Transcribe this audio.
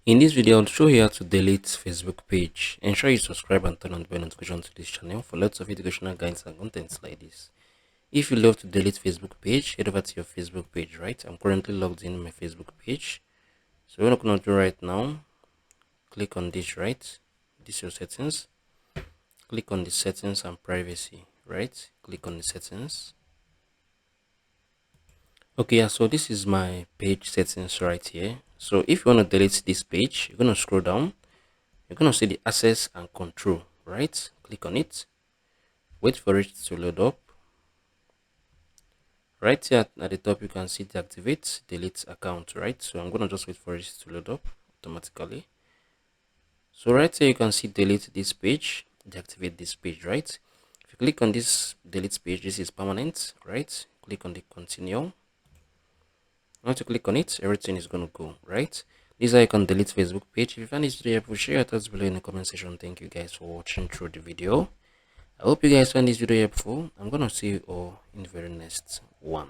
In this video, I'll show you how to delete Facebook page. Ensure you subscribe and turn on the bell notification to this channel for lots of educational guides and contents like this. If you love to delete Facebook page, head over to your Facebook page, right? I'm currently logged in my Facebook page. So what I'm going to do right now, click on this, right? This is your settings. Click on the settings and privacy, right? Click on the settings. Okay, yeah, so this is my page settings right here. So if you want to delete this page, you're going to scroll down. You're going to see the access and control, right? Click on it. Wait for it to load up. Right here at the top, you can see deactivate, delete account, right? So I'm going to just wait for it to load up automatically. So right here, you can see delete this page, deactivate this page, right? If you click on this delete page, this is permanent, right? Click on the continue. Once you click on it, everything is going to go, right? This is how you can delete Facebook page. If you find this video helpful, share your thoughts below in the comment section. Thank you guys for watching through the video. I hope you guys find this video helpful. I'm going to see you all in the very next one.